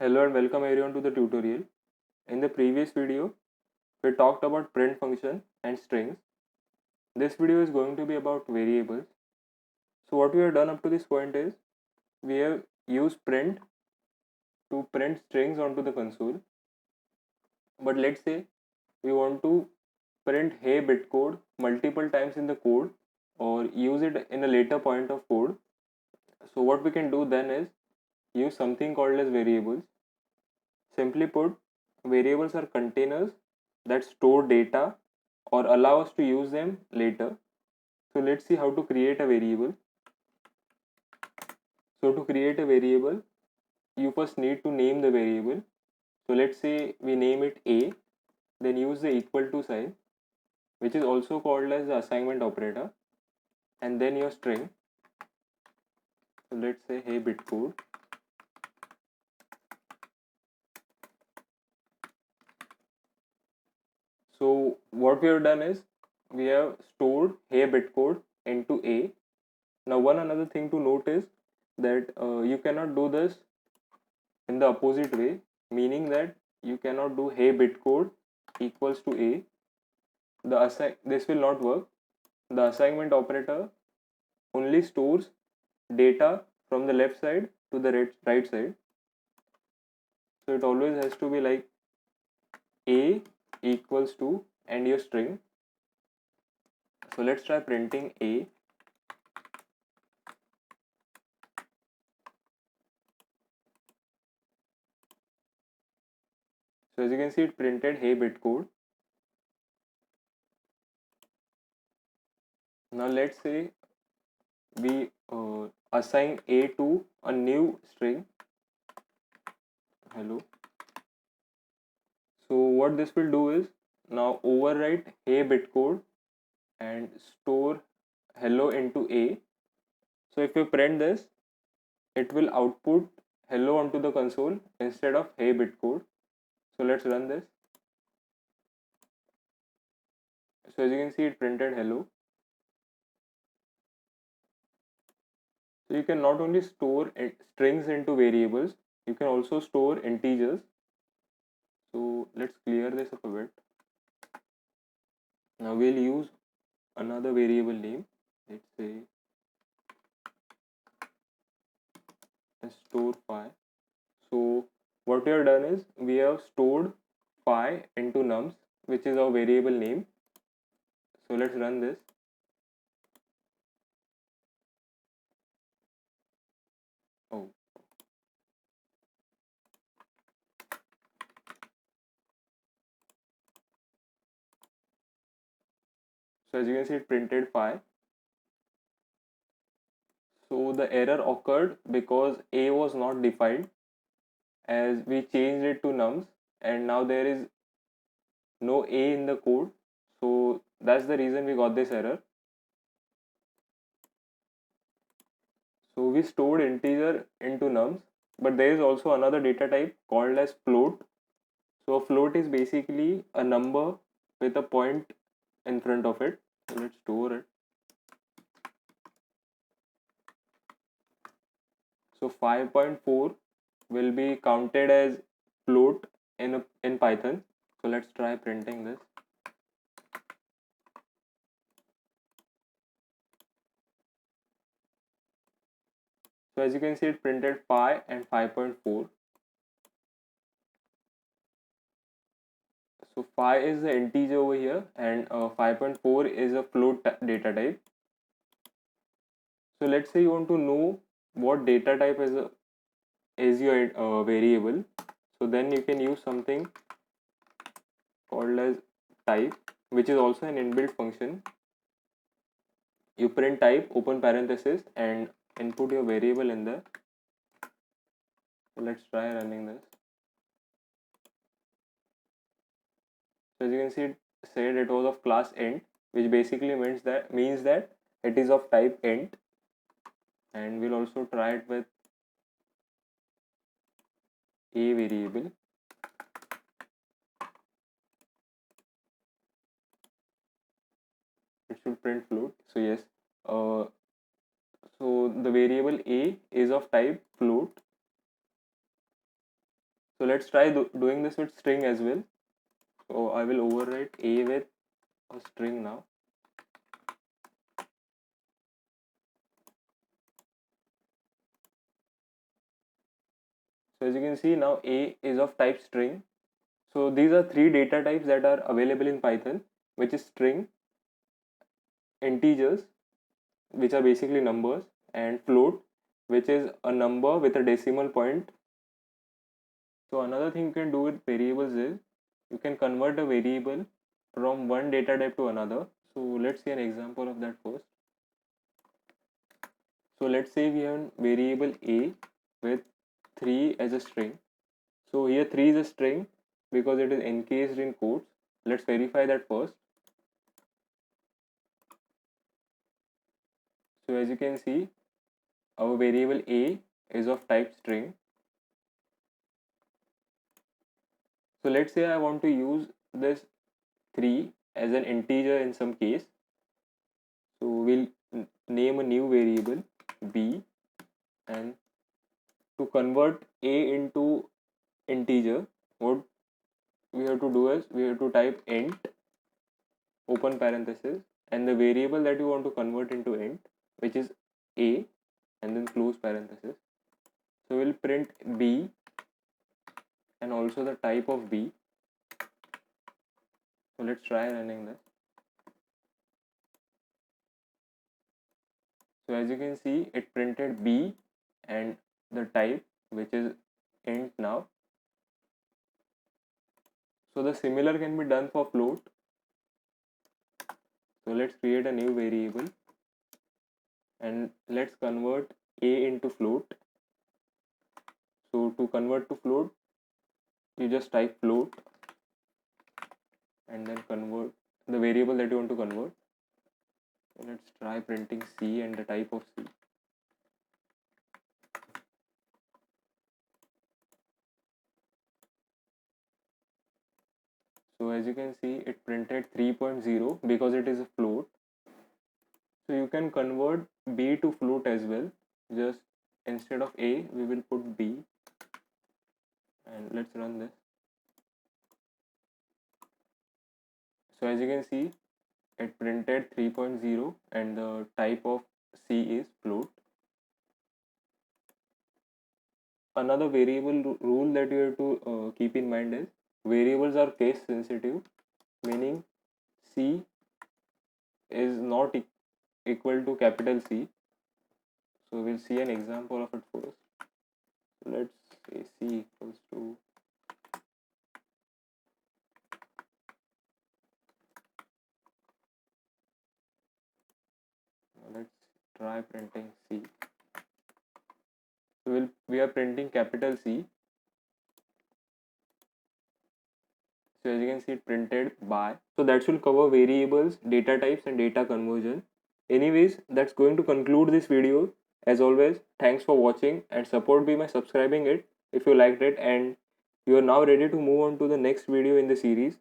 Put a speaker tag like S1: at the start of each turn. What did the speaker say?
S1: Hello and welcome everyone to the tutorial. In the previous video, we talked about print function and strings. This video is going to be about variables. So what we have done up to this point is we have used print to print strings onto the console. But let's say we want to print hey bitcode multiple times in the code or use it in a later point of code. So what we can do then is use something called as variables. Simply put, variables are containers that store data or allow us to use them later. So let's see how to create a variable. So to create a variable, you first need to name the variable. So let's say we name it A, then use the equal to sign, which is also called as the assignment operator, and then your string. So let's say hey bitcode. So what we have done is we have stored hey bitcode into A. Now one another thing to note is that you cannot do this in the opposite way, meaning that you cannot do hey bitcode equals to A. This will not work. The assignment operator only stores data from the left side to the right side. So it always has to be like A equals to and your string. So let's try printing A. So as you can see, it printed hey bitcode. Now let's say we assign A to a new string hello. So what this will do is now overwrite hey bitcode and store hello into A. So if you print this, it will output hello onto the console instead of hey bitcode. So let's run this. So as you can see, it printed hello. So you can not only store strings into variables, you can also store integers. So let's clear this up a bit. Now we'll use another variable name. Let's say store phi. So what we have done is we have stored phi into nums, which is our variable name. So let's run this. Oh. So as you can see, it printed phi. So the error occurred because A was not defined as we changed it to nums, and now there is no A in the code. So that's the reason we got this error. So we stored integer into nums, but there is also another data type called as float. So a float is basically a number with a point in front of it. So let's store it. So 5.4 will be counted as float in Python. So let's try printing this. So as you can see, it printed phi and 5.4. So phi is the integer over here, and 5.4 is a float data type. So let's say you want to know what data type is your variable. So then you can use something called as type, which is also an inbuilt function. You print type, open parenthesis, and input your variable in there. So let's try running this. So as you can see, it said it was of class int, which basically means that it is of type int. And we'll also try it with a variable. It should print float. So yes, so the variable a is of type float. So let's try doing this with string as well. So I will overwrite a with a string now. So as you can see now, a is of type string. So these are three data types that are available in Python, which is string, integers, which are basically numbers, and float, which is a number with a decimal point. So another thing you can do with variables is you can convert a variable from one data type to another. So let's see an example of that first. So let's say we have a variable a with 3 as a string. So here 3 is a string because it is encased in quotes. Let's verify that first. So as you can see, our variable a is of type string. So let's say I want to use this 3 as an integer in some case. So we'll name a new variable b, and to convert a into integer, what we have to do is we have to type int open parenthesis and the variable that you want to convert into int, which is a, and then close parenthesis. So we'll print b and also the type of b. So let's try running this. So as you can see, it printed b and the type, which is int now. So the similar can be done for float. So let's create a new variable and let's convert a into float. So to convert to float, you just type float and then convert the variable that you want to convert. So let's try printing c and the type of c. So as you can see, it printed 3.0 because it is a float. So you can convert b to float as well. Just instead of a, we will put b, and let's run this. So as you can see, it printed 3.0 and the type of c is float. Another variable rule that you have to keep in mind is variables are case sensitive, meaning c is not equal to capital C. So we'll see an example of it first. Let's say c equals to, let's try printing c. So we are printing capital C. So as you can see, it printed by. So that should cover variables, data types, and data conversion. Anyways, that's going to conclude this video. As always, thanks for watching and support me by subscribing it if you liked it, and you are now ready to move on to the next video in the series.